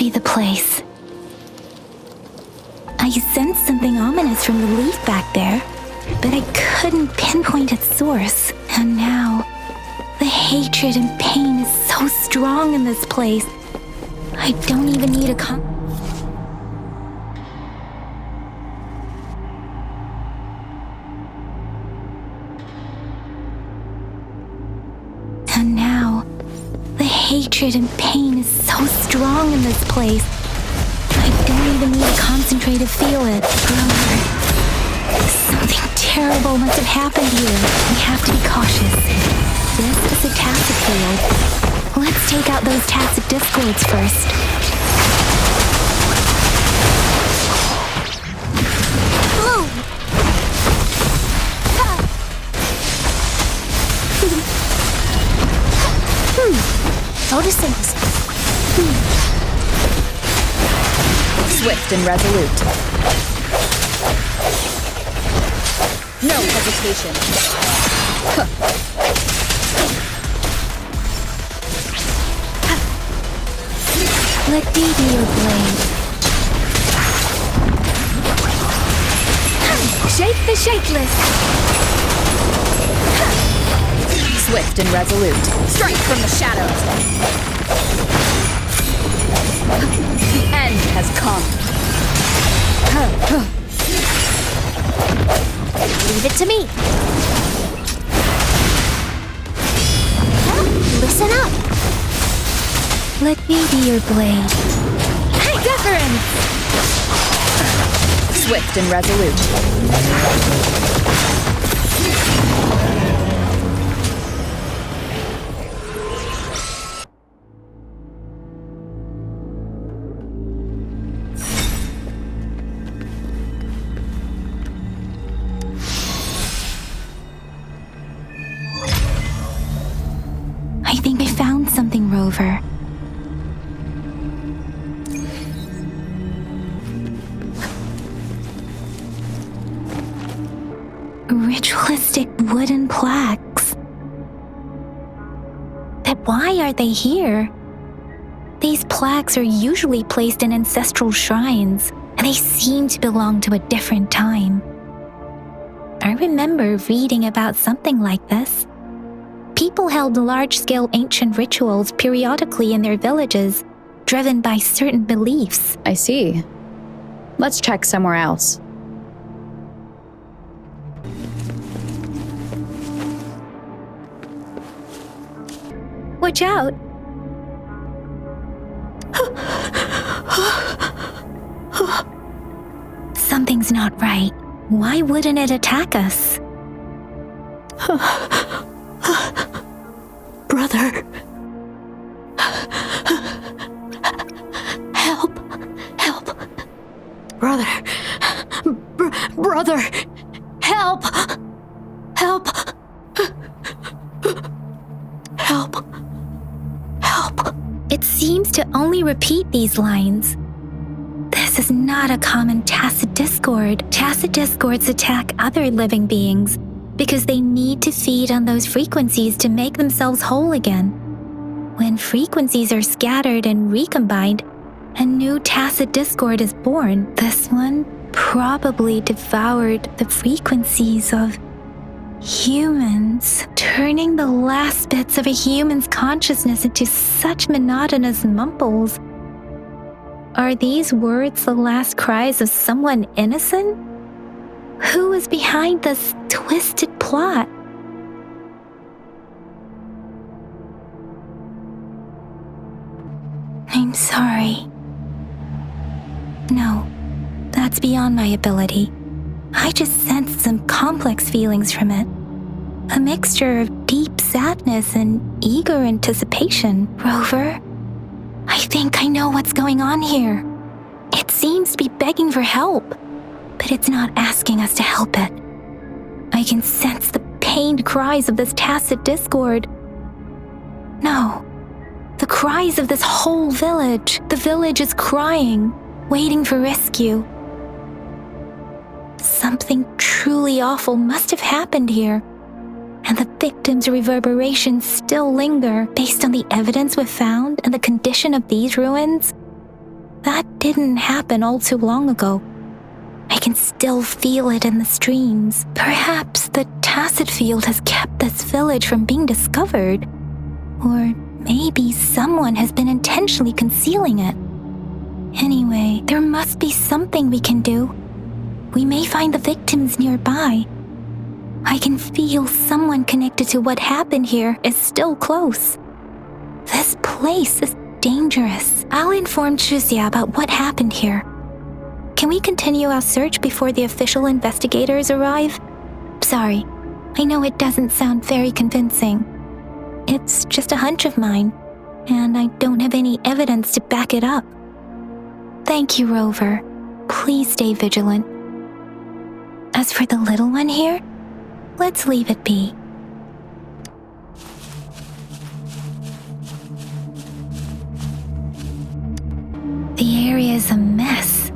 be the place. I sensed something ominous from the leaf back there, but I couldn't pinpoint its source. And now, the hatred and pain is so strong in this place. I don't even need a And now, the hatred and pain is so strong in this place. I don't even need to concentrate to feel it. Brother, something terrible must have happened here. We have to be cautious. This is a tacit field. Let's take out those tacit discords first. Noticing this. Swift and resolute. No hesitation. Let me be your blade. Shake the shakeless. Swift and resolute. Strike from the shadows. The end has come. Leave it to me. Listen up. Let me be your blade. Hey, deference! Swift and resolute. I think I found something, Rover. Ritualistic wooden plaques. But why are they here? These plaques are usually placed in ancestral shrines, and they seem to belong to a different time. I remember reading about something like this. People held large-scale ancient rituals periodically in their villages, driven by certain beliefs. I see. Let's check somewhere else. Watch out! Something's not right. Why wouldn't it attack us? Brother. Help. Help. Brother. Brother. Help. Help. Help. Help. It seems to only repeat these lines. This is not a common tacit discord. Tacit discords attack other living beings because they need to feed on those frequencies to make themselves whole again. When frequencies are scattered and recombined, a new tacit discord is born. This one probably devoured the frequencies of humans, turning the last bits of a human's consciousness into such monotonous mumbles. Are these words the last cries of someone innocent? Who is behind this twisted plot? I'm sorry. No, that's beyond my ability. I just sensed some complex feelings from it. A mixture of deep sadness and eager anticipation. Rover, I think I know what's going on here. It seems to be begging for help, but it's not asking us to help it. I can sense the pained cries of this tacit discord. No, the cries of this whole village. The village is crying, waiting for rescue. Something truly awful must have happened here, and the victims' reverberations still linger. Based on the evidence we've found and the condition of these ruins, that didn't happen all too long ago. I can still feel it in the streams. Perhaps the tacit field has kept this village from being discovered. Or maybe someone has been intentionally concealing it. Anyway, there must be something we can do. We may find the victims nearby. I can feel someone connected to what happened here is still close. This place is dangerous. I'll inform Chuzia about what happened here. Can we continue our search before the official investigators arrive? Sorry, I know it doesn't sound very convincing. It's just a hunch of mine, and I don't have any evidence to back it up. Thank you, Rover. Please stay vigilant. As for the little one here, let's leave it be. The area is a mess,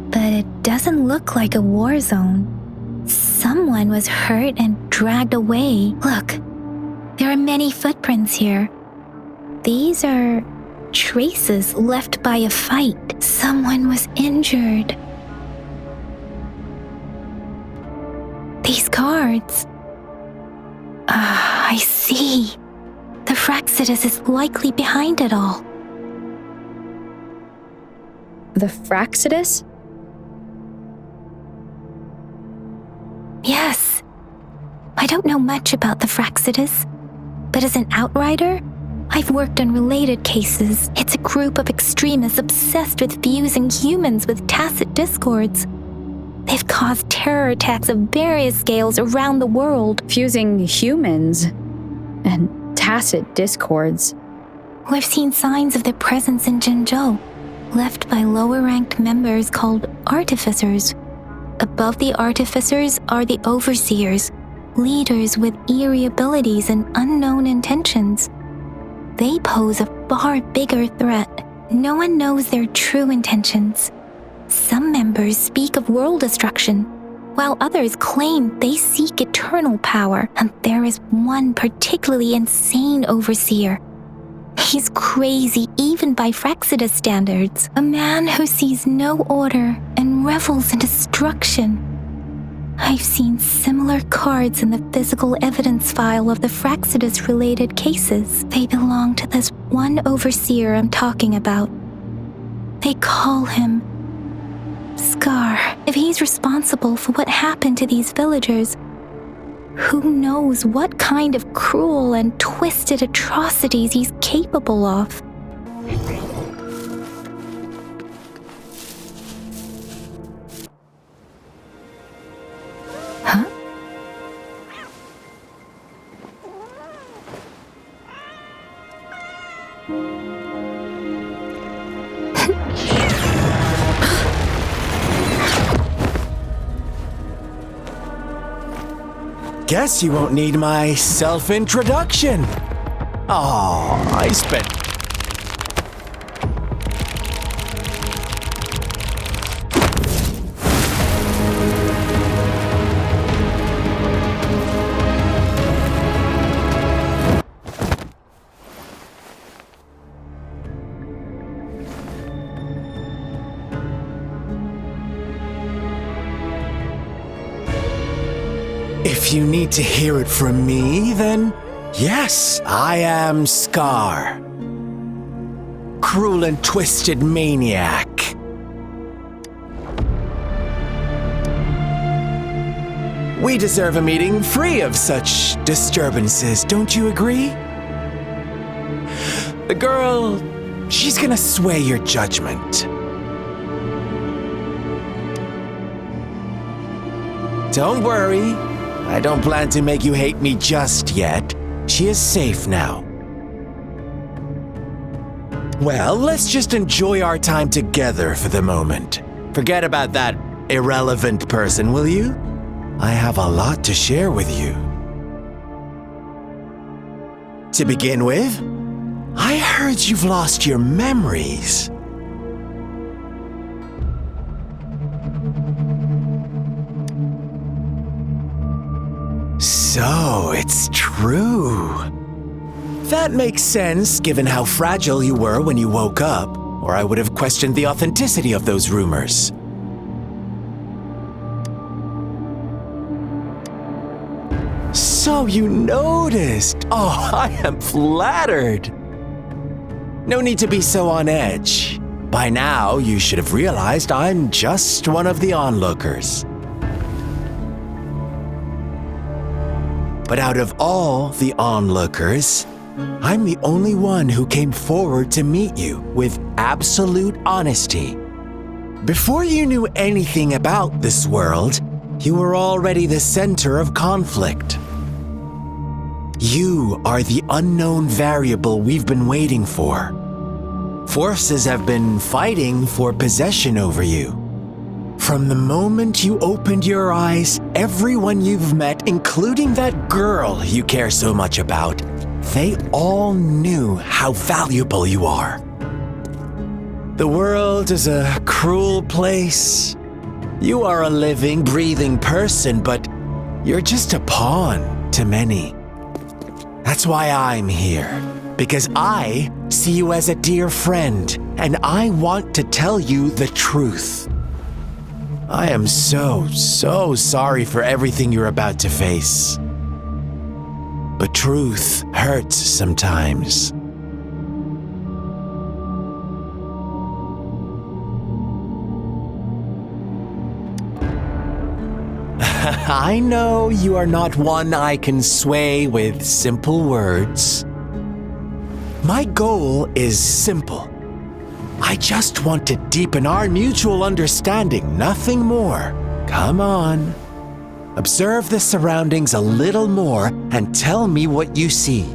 but it doesn't look like a war zone. Someone was hurt and dragged away. Look, there are many footprints here. These are traces left by a fight. Someone was injured. These cards. I see. The Fraxidus is likely behind it all. The Fraxidus? Yes. I don't know much about the Fraxidus, but as an outrider, I've worked on related cases. It's a group of extremists obsessed with fusing humans with tacit discords. They've caused terror attacks of various scales around the world. Fusing humans and tacit discords. We've seen signs of their presence in Jinzhou, left by lower-ranked members called artificers. Above the artificers are the overseers, leaders with eerie abilities and unknown intentions. They pose a far bigger threat. No one knows their true intentions. Some members speak of world destruction, while others claim they seek eternal power, and there is one particularly insane overseer. He's crazy even by Fraxidus standards, a man who sees no order and revels in destruction. I've seen similar cards in the physical evidence file of the Fraxidus-related cases. They belong to this one overseer I'm talking about. They call him Scar. If he's responsible for what happened to these villagers, who knows what kind of cruel and twisted atrocities he's capable of? Huh? Guess you won't need my self-introduction. Oh, I spent... If you need to hear it from me, then yes, I am Scar. Cruel and twisted maniac. We deserve a meeting free of such disturbances, don't you agree? The girl, she's gonna sway your judgment. Don't worry. I don't plan to make you hate me just yet. She is safe now. Well, let's just enjoy our time together for the moment. Forget about that irrelevant person, will you? I have a lot to share with you. To begin with, I heard you've lost your memories. So, it's true. That makes sense given how fragile you were when you woke up, or I would have questioned the authenticity of those rumors. So you noticed. Oh, I am flattered. No need to be so on edge. By now, you should have realized I'm just one of the onlookers. But out of all the onlookers, I'm the only one who came forward to meet you with absolute honesty. Before you knew anything about this world, you were already the center of conflict. You are the unknown variable we've been waiting for. Forces have been fighting for possession over you. From the moment you opened your eyes, everyone you've met, including that girl you care so much about, they all knew how valuable you are. The world is a cruel place. You are a living, breathing person, but you're just a pawn to many. That's why I'm here, because I see you as a dear friend, and I want to tell you the truth. I am so sorry for everything you're about to face. But truth hurts sometimes. I know you are not one I can sway with simple words. My goal is simple. I just want to deepen our mutual understanding, nothing more. Come on. Observe the surroundings a little more and tell me what you see.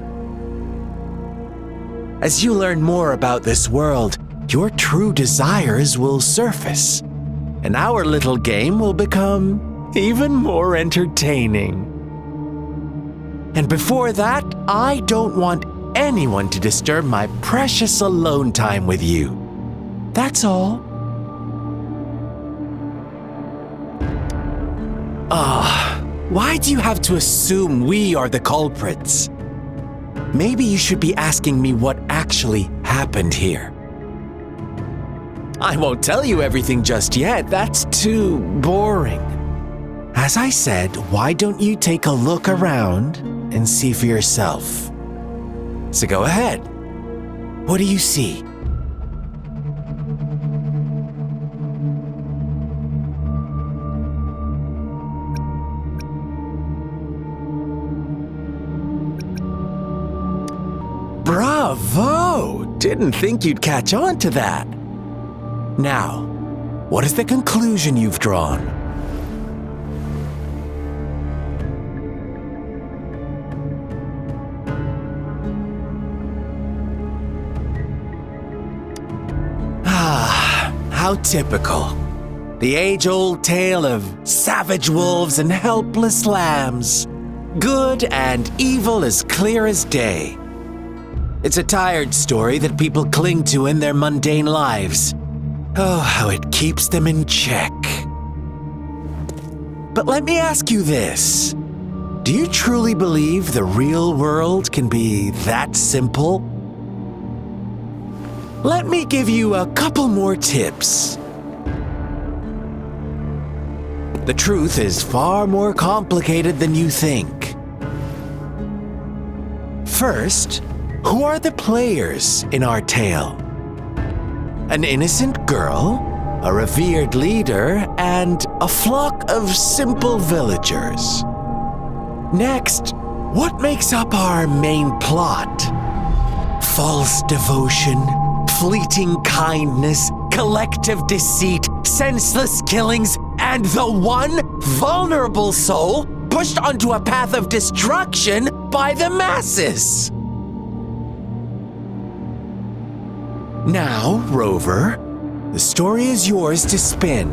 As you learn more about this world, your true desires will surface, and our little game will become even more entertaining. And before that, I don't want anyone to disturb my precious alone time with you. That's all. Why do you have to assume we are the culprits? Maybe you should be asking me what actually happened here. I won't tell you everything just yet, that's too boring. As I said, why don't you take a look around and see for yourself? So go ahead. What do you see? Bravo! Didn't think you'd catch on to that. Now, what is the conclusion you've drawn? How typical. The age-old tale of savage wolves and helpless lambs. Good and evil as clear as day. It's a tired story that people cling to in their mundane lives. Oh, how it keeps them in check. But let me ask you this. Do you truly believe the real world can be that simple? Let me give you a couple more tips. The truth is far more complicated than you think. First, who are the players in our tale? An innocent girl, a revered leader, and a flock of simple villagers. Next, what makes up our main plot? False devotion, fleeting kindness, collective deceit, senseless killings, and the one vulnerable soul pushed onto a path of destruction by the masses. Now, Rover, the story is yours to spin.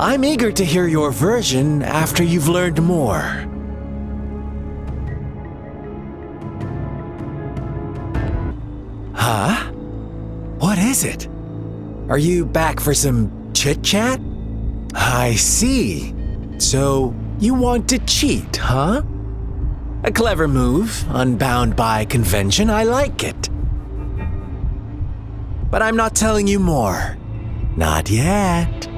I'm eager to hear your version after you've learned more. Huh? What is it? Are you back for some chit-chat? I see. So, you want to cheat, huh? A clever move, unbound by convention, I like it. but I'm not telling you more. Not yet.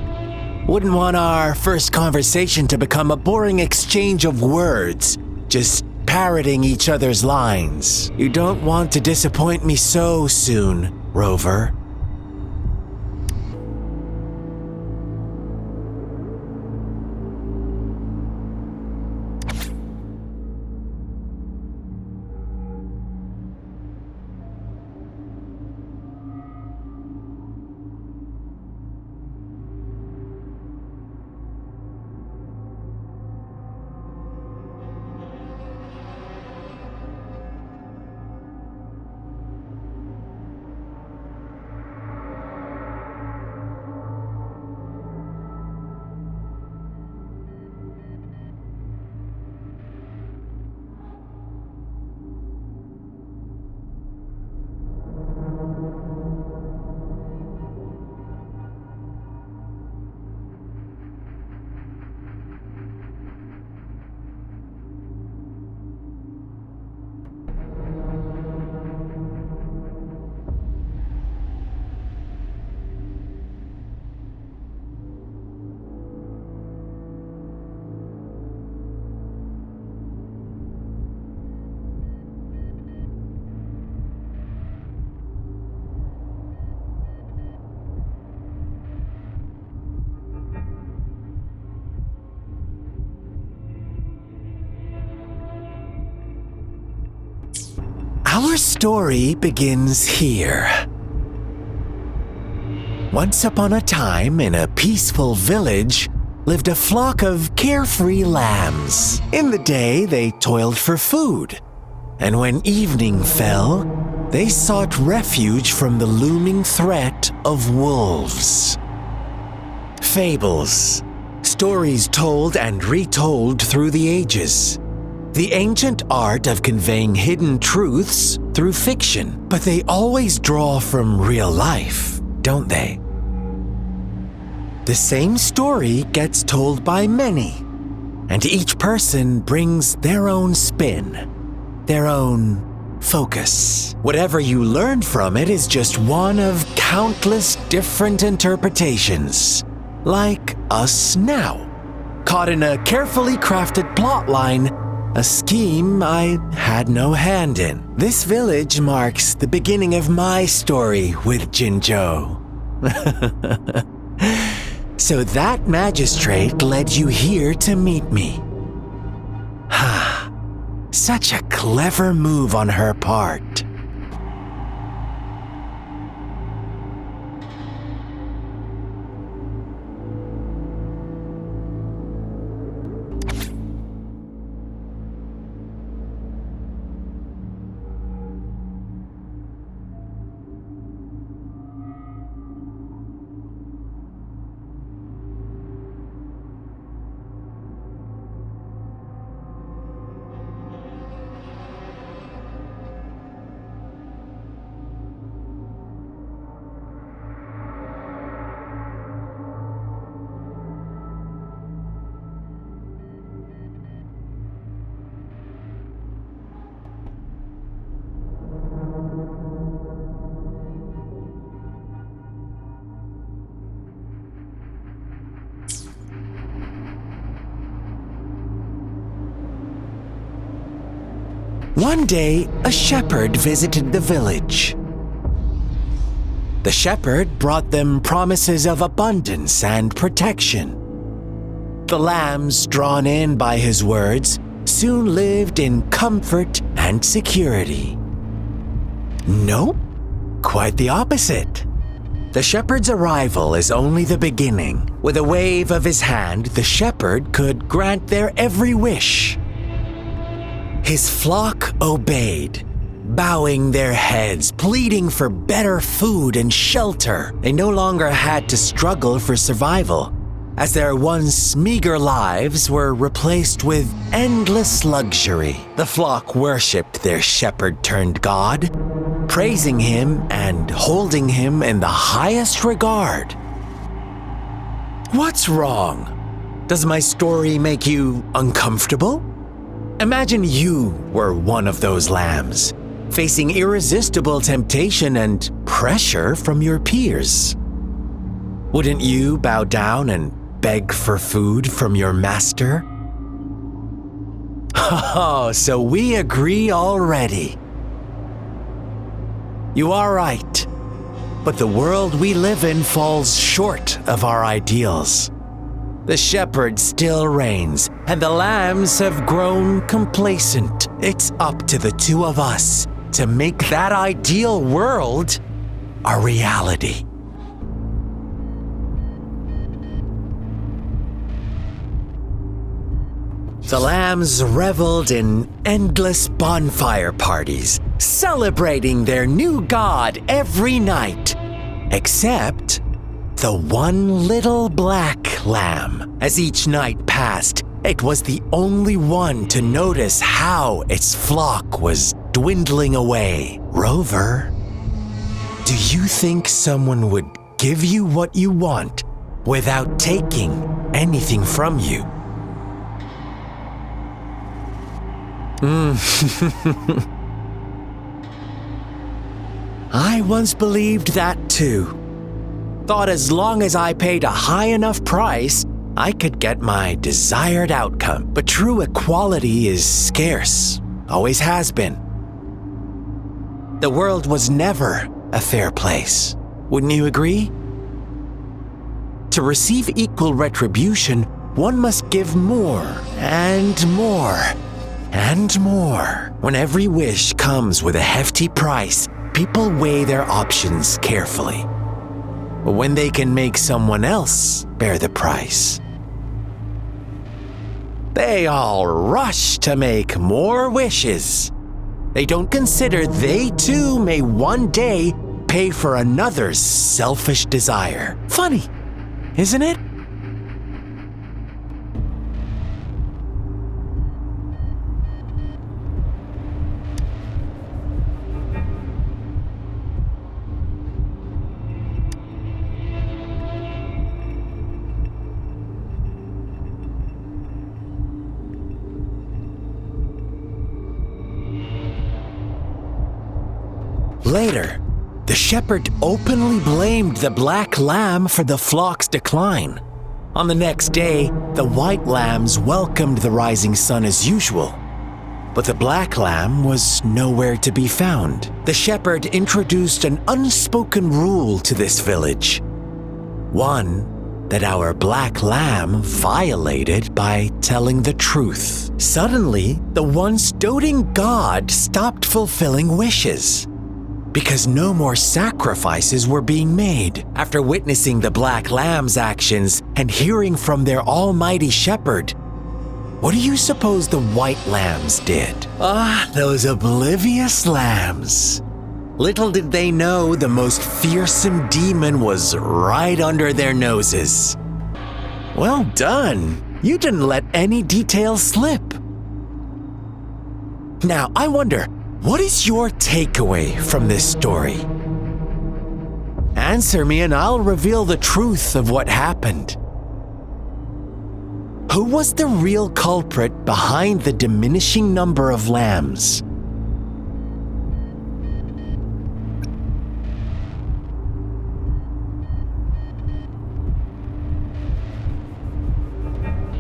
Wouldn't want our first conversation to become a boring exchange of words, just parroting each other's lines. You don't want to disappoint me so soon, Rover. Our story begins here. Once upon a time, in a peaceful village, lived a flock of carefree lambs. In the day, they toiled for food, and when evening fell, they sought refuge from the looming threat of wolves. Fables, stories told and retold through the ages. The ancient art of conveying hidden truths through fiction, but they always draw from real life, don't they? The same story gets told by many, and each person brings their own spin, their own focus. Whatever you learn from it is just one of countless different interpretations, like us now, caught in a carefully crafted plotline, a scheme I had no hand in. This village marks the beginning of my story with Jinzhou. So that magistrate led you here to meet me. Ha! Such a clever move on her part. One day, a shepherd visited the village. The shepherd brought them promises of abundance and protection. The lambs, drawn in by his words, soon lived in comfort and security. Nope, quite the opposite. The shepherd's arrival is only the beginning. With a wave of his hand, the shepherd could grant their every wish. His flock obeyed, bowing their heads, pleading for better food and shelter. They no longer had to struggle for survival, as their once meager lives were replaced with endless luxury. The flock worshipped their shepherd-turned-god, praising him and holding him in the highest regard. What's wrong? Does my story make you uncomfortable? Imagine you were one of those lambs, facing irresistible temptation and pressure from your peers. Wouldn't you bow down and beg for food from your master? Oh, so we agree already. You are right, but the world we live in falls short of our ideals. The shepherd still reigns, and the lambs have grown complacent. It's up to the two of us to make that ideal world a reality. The lambs reveled in endless bonfire parties, celebrating their new god every night, except the one little black lamb. As each night passed, it was the only one to notice how its flock was dwindling away. Rover, do you think someone would give you what you want without taking anything from you? I once believed that too. Thought as long as I paid a high enough price, I could get my desired outcome. But true equality is scarce, always has been. The world was never a fair place. Wouldn't you agree? To receive equal retribution, one must give more and more and more. When every wish comes with a hefty price, people weigh their options carefully. But when they can make someone else bear the price, they all rush to make more wishes. They don't consider they too may one day pay for another's selfish desire. Funny, isn't it? Later, the shepherd openly blamed the black lamb for the flock's decline. On the next day, the white lambs welcomed the rising sun as usual, but the black lamb was nowhere to be found. The shepherd introduced an unspoken rule to this village, one that our black lamb violated by telling the truth. Suddenly, the once doting god stopped fulfilling wishes, because no more sacrifices were being made. After witnessing the black lamb's actions and hearing from their almighty shepherd, what do you suppose the white lambs did? Those oblivious lambs. Little did they know the most fearsome demon was right under their noses. Well done. You didn't let any details slip. Now, I wonder, what is your takeaway from this story? Answer me and I'll reveal the truth of what happened. Who was the real culprit behind the diminishing number of lambs?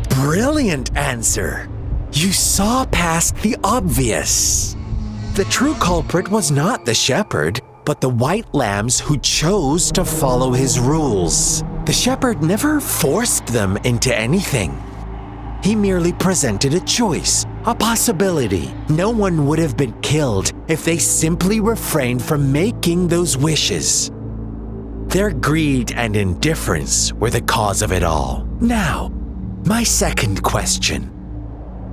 Brilliant answer. You saw past the obvious. The true culprit was not the shepherd, but the white lambs who chose to follow his rules. The shepherd never forced them into anything. He merely presented a choice, a possibility. No one would have been killed if they simply refrained from making those wishes. Their greed and indifference were the cause of it all. Now, my second question.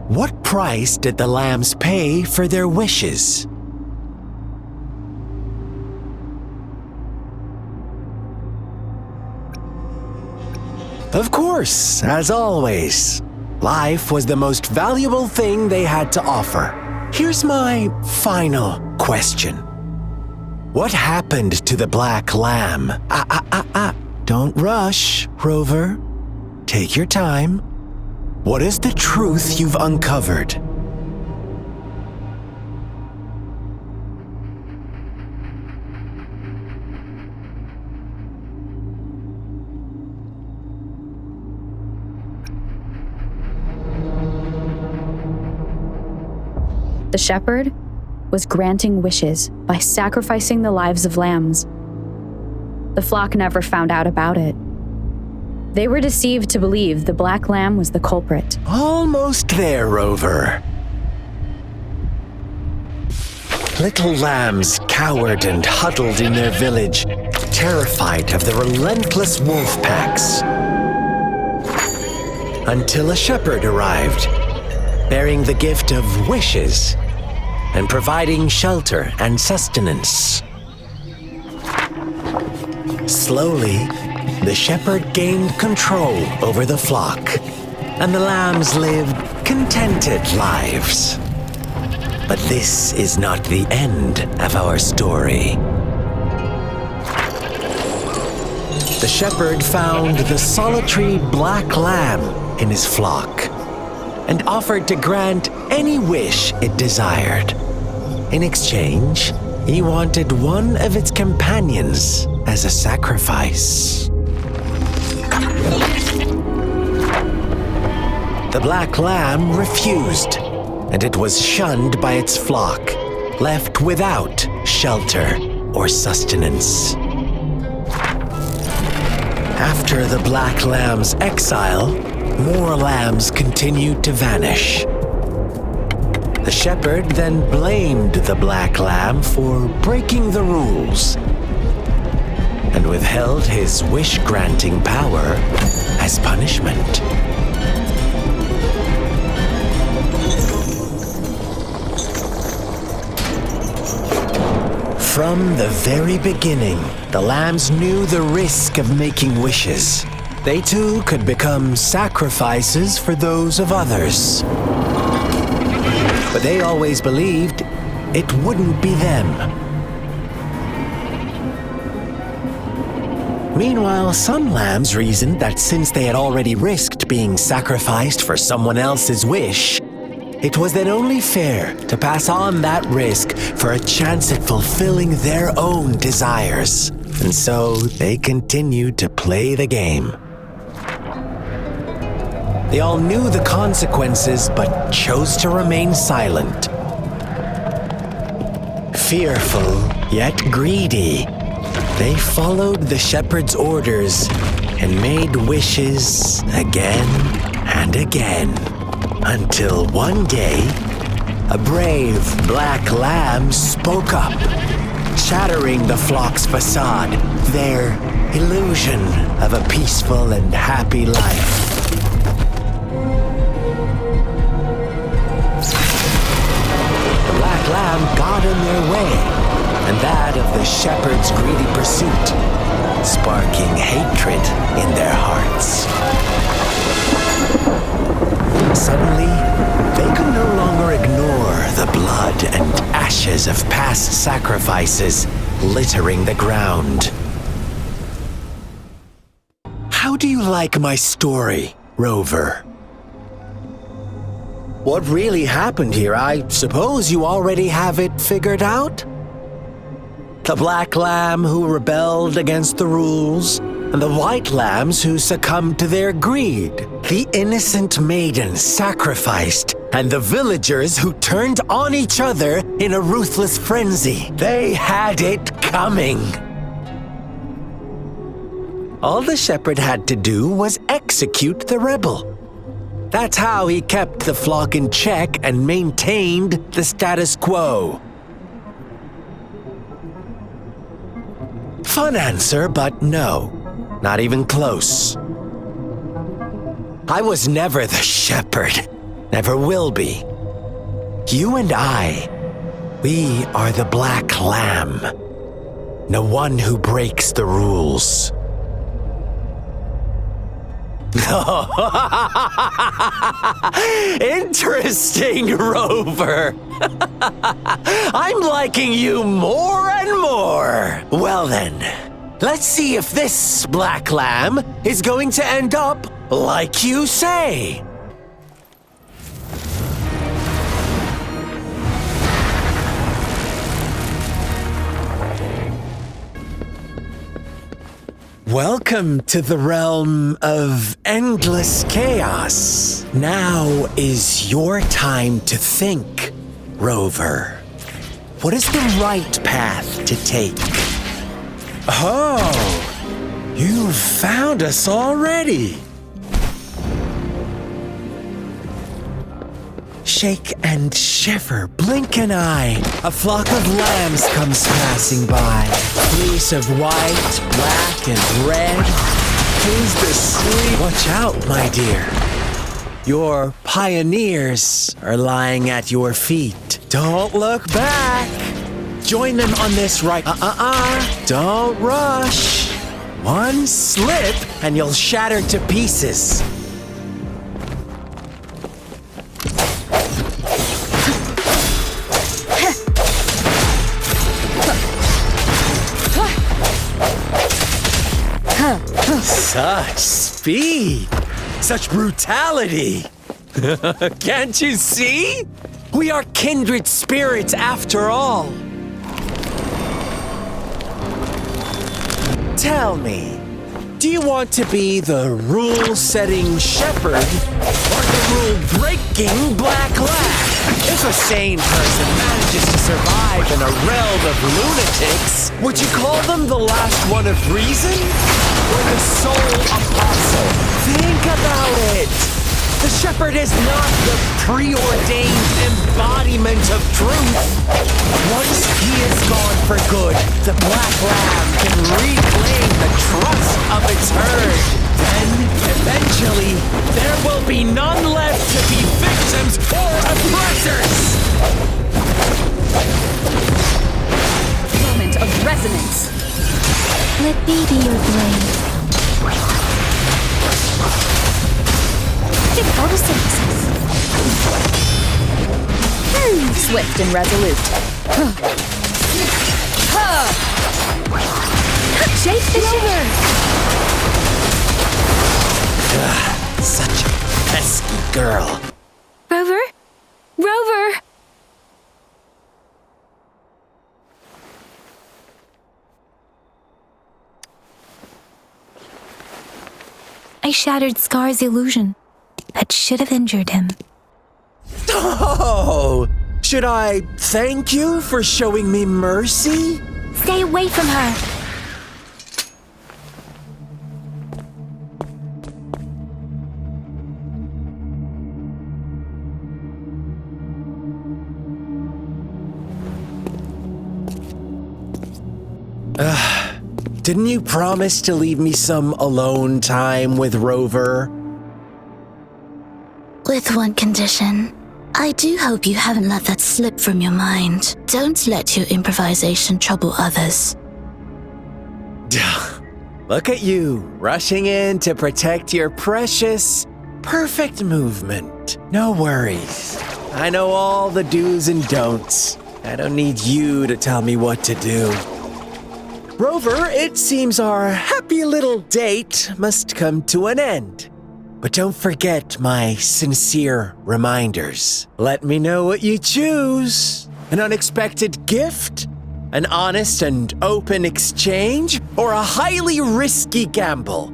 What price did the lambs pay for their wishes? Of course, as always, life was the most valuable thing they had to offer. Here's my final question. What happened to the black lamb? Don't rush, Rover. Take your time. What is the truth you've uncovered? The shepherd was granting wishes by sacrificing the lives of lambs. The flock never found out about it. They were deceived to believe the black lamb was the culprit. Almost there, Rover. Little lambs cowered and huddled in their village, terrified of the relentless wolf packs. Until a shepherd arrived, bearing the gift of wishes and providing shelter and sustenance. Slowly, the shepherd gained control over the flock, and the lambs lived contented lives. But this is not the end of our story. The shepherd found the solitary black lamb in his flock and offered to grant any wish it desired. In exchange, he wanted one of its companions as a sacrifice. The black lamb refused, and it was shunned by its flock, left without shelter or sustenance. After the black lamb's exile, more lambs continued to vanish. The shepherd then blamed the black lamb for breaking the rules and withheld his wish-granting power as punishment. From the very beginning, the lambs knew the risk of making wishes. They too could become sacrifices for those of others. But they always believed it wouldn't be them. Meanwhile, some lambs reasoned that since they had already risked being sacrificed for someone else's wish, it was then only fair to pass on that risk for a chance at fulfilling their own desires. And so they continued to play the game. They all knew the consequences, but chose to remain silent. Fearful, yet greedy, they followed the shepherd's orders and made wishes again and again. Until one day, a brave black lamb spoke up, shattering the flock's facade, their illusion of a peaceful and happy life. The black lamb got in their way, and that of the shepherd's greedy pursuit, sparking hatred in their hearts. Suddenly, they could no longer ignore the blood and ashes of past sacrifices littering the ground. How do you like my story, Rover? What really happened here? I suppose you already have it figured out? The black lamb who rebelled against the rules, and the white lambs who succumbed to their greed. The innocent maiden sacrificed, and the villagers who turned on each other in a ruthless frenzy. They had it coming. All the shepherd had to do was execute the rebel. That's how he kept the flock in check and maintained the status quo. Fun answer, but no. Not even close. I was never the shepherd. Never will be. You and I, we are the black lamb. No one who breaks the rules. Interesting, Rover. I'm liking you more and more. Well then, let's see if this black lamb is going to end up like you say. Welcome to the realm of endless chaos. Now is your time to think, Rover? What is the right path to take? Oh, you've found us already. Shake and shiver, blink an eye. A flock of lambs comes passing by. Fleece of white, black, and red. Who's the sleep? Watch out, my dear. Your pioneers are lying at your feet. Don't look back. Join them on this right. Don't rush. One slip and you'll shatter to pieces. Such speed! Such brutality! Can't you see? We are kindred spirits after all. Tell me, do you want to be the rule-setting shepherd or the rule-breaking black lad? If a sane person manages to survive in a realm of lunatics, would you call them the last one of reason? Or the sole apostle? Think about it! The shepherd is not the preordained embodiment of truth. Once he is gone for good, the black lamb can reclaim the trust of its herd. Then, eventually, there will be none left to be victims or oppressors! Moment of resonance. Let me be your blade. Get photosynthesis. Swift and resolute. Shape the shiver. Such a pesky girl. Rover? Rover! I shattered Scar's illusion. That should have injured him. Oh! Should I thank you for showing me mercy? Stay away from her! Didn't you promise to leave me some alone time with Rover? With one condition. I do hope you haven't let that slip from your mind. Don't let your improvisation trouble others. Look at you, rushing in to protect your precious, perfect movement. No worries. I know all the do's and don'ts. I don't need you to tell me what to do. Rover, it seems our happy little date must come to an end. But don't forget my sincere reminders. Let me know what you choose. An unexpected gift? An honest and open exchange? Or a highly risky gamble?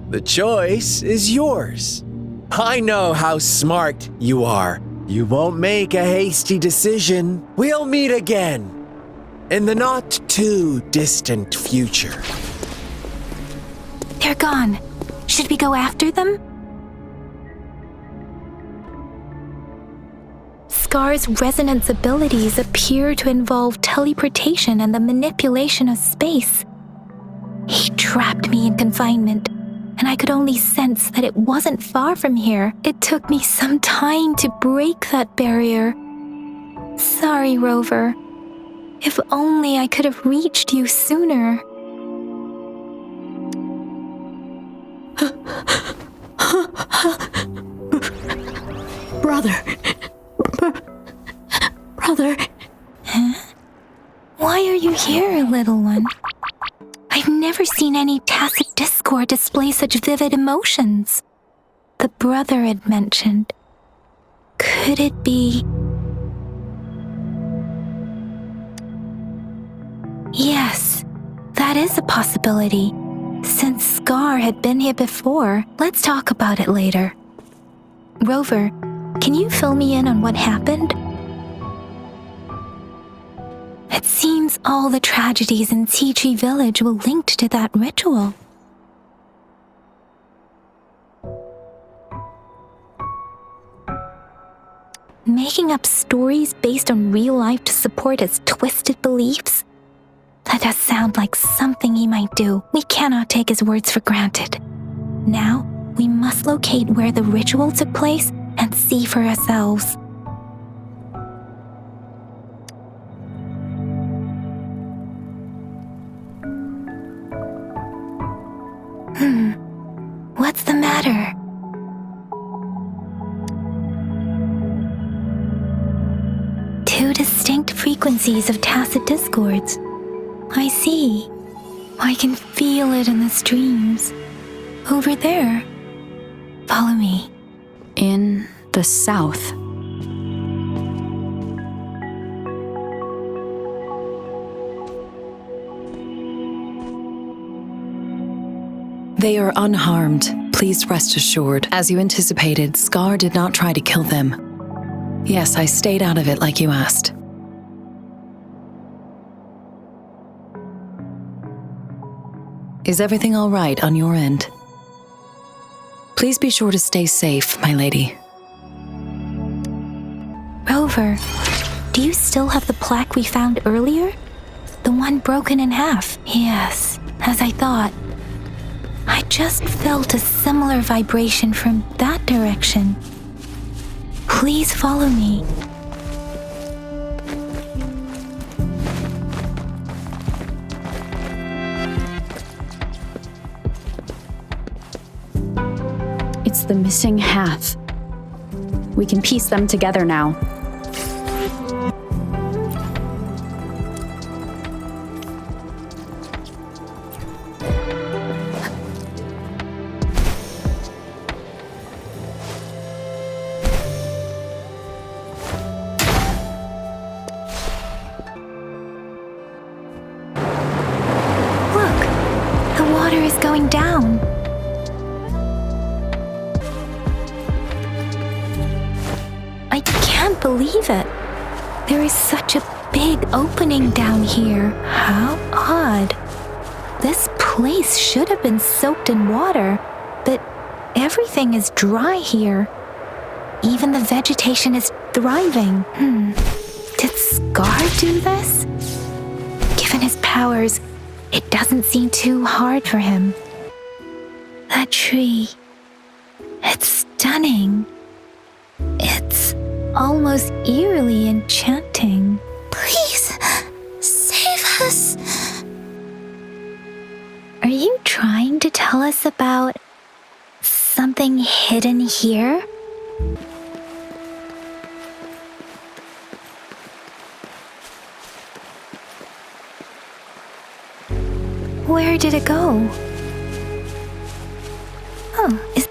The choice is yours. I know how smart you are. You won't make a hasty decision. We'll meet again in the not too distant future. They're gone. Should we go after them? Scar's resonance abilities appear to involve teleportation and the manipulation of space. He trapped me in confinement, and I could only sense that it wasn't far from here. It took me some time to break that barrier. Sorry, Rover. If only I could have reached you sooner. Brother. Huh? Why are you here, little one? I've never seen any tacit discord display such vivid emotions. The brother had mentioned. Could it be... Yes, that is a possibility. Since Scar had been here before, let's talk about it later. Rover, Can you fill me in on what happened? It seems all the tragedies in Tea Tree Village were linked to that ritual. Making up stories based on real life to support his twisted beliefs? That does sound like something he might do. We cannot take his words for granted. Now, we must locate where the ritual took place and see for ourselves. What's the matter? Two distinct frequencies of tacit discords. I see. I can feel it in the streams. Over there. Follow me. In the south. They are unharmed, please rest assured. As you anticipated, Scar did not try to kill them. Yes, I stayed out of it like you asked. Is everything all right on your end? Please be sure to stay safe, my lady. Rover, do you still have the plaque we found earlier? The one broken in half? Yes, as I thought. I just felt a similar vibration from that direction. Please follow me. It's the missing half. We can piece them together now. Look, the water is going down. I can't believe it. There is such a big opening down here. How odd. This place should have been soaked in water, but everything is dry here. Even the vegetation is thriving. Did Scar do this? Given his powers, it doesn't seem too hard for him. That tree. It's stunning. It's almost eerily enchanting. Please, save us. Are you trying to tell us about something hidden here? Where did it go? Oh, is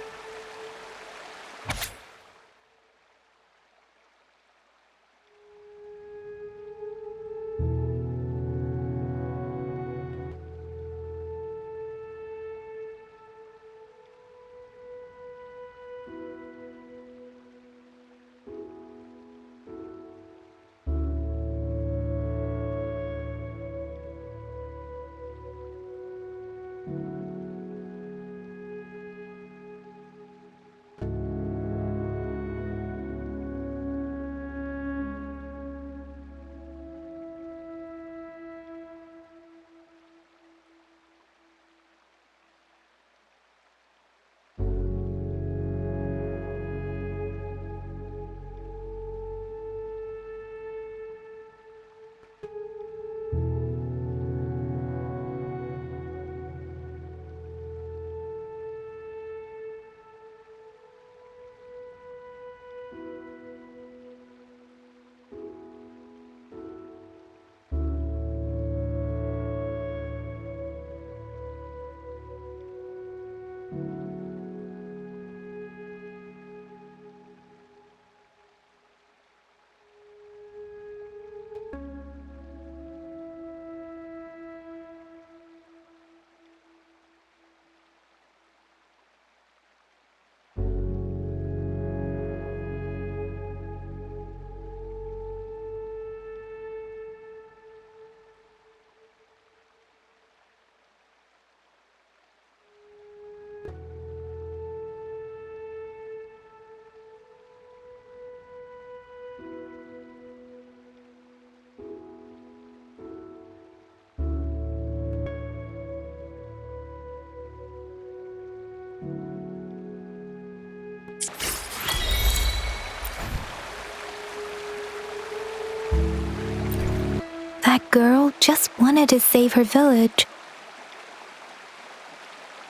That girl just wanted to save her village.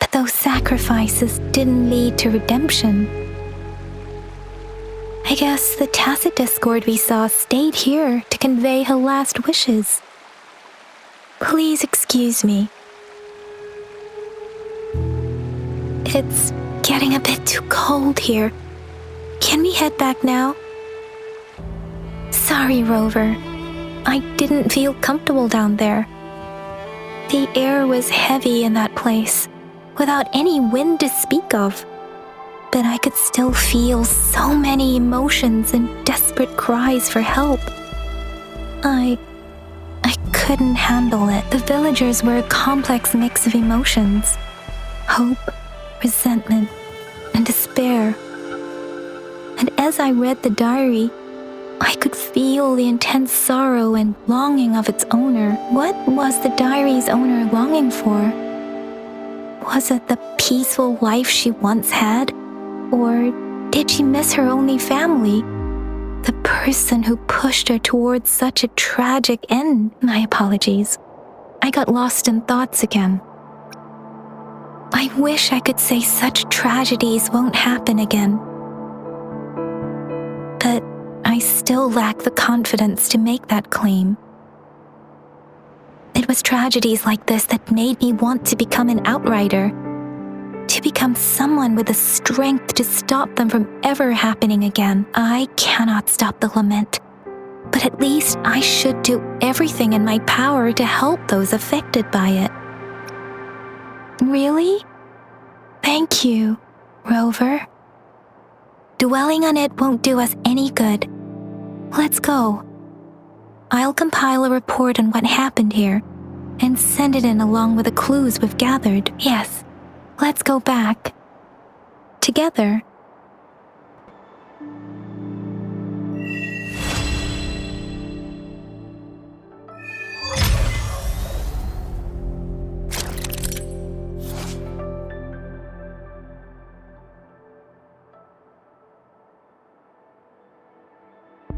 But those sacrifices didn't lead to redemption. I guess the tacit discord we saw stayed here to convey her last wishes. Please excuse me. It's getting a bit too cold here. Can we head back now? Sorry, Rover. I didn't feel comfortable down there. The air was heavy in that place, without any wind to speak of. But I could still feel so many emotions and desperate cries for help. I couldn't handle it. The villagers were a complex mix of emotions. Hope, resentment, and despair. And as I read the diary, I could feel the intense sorrow and longing of its owner. What was the diary's owner longing for? Was it the peaceful life she once had? Or did she miss her only family? The person who pushed her towards such a tragic end? My apologies. I got lost in thoughts again. I wish I could say such tragedies won't happen again. But I still lack the confidence to make that claim. It was tragedies like this that made me want to become an outrider, to become someone with the strength to stop them from ever happening again. I cannot stop the lament, but at least I should do everything in my power to help those affected by it. Really? Thank you, Rover. Dwelling on it won't do us any good. Let's go. I'll compile a report on what happened here and send it in along with the clues we've gathered. Yes, let's go back. Together.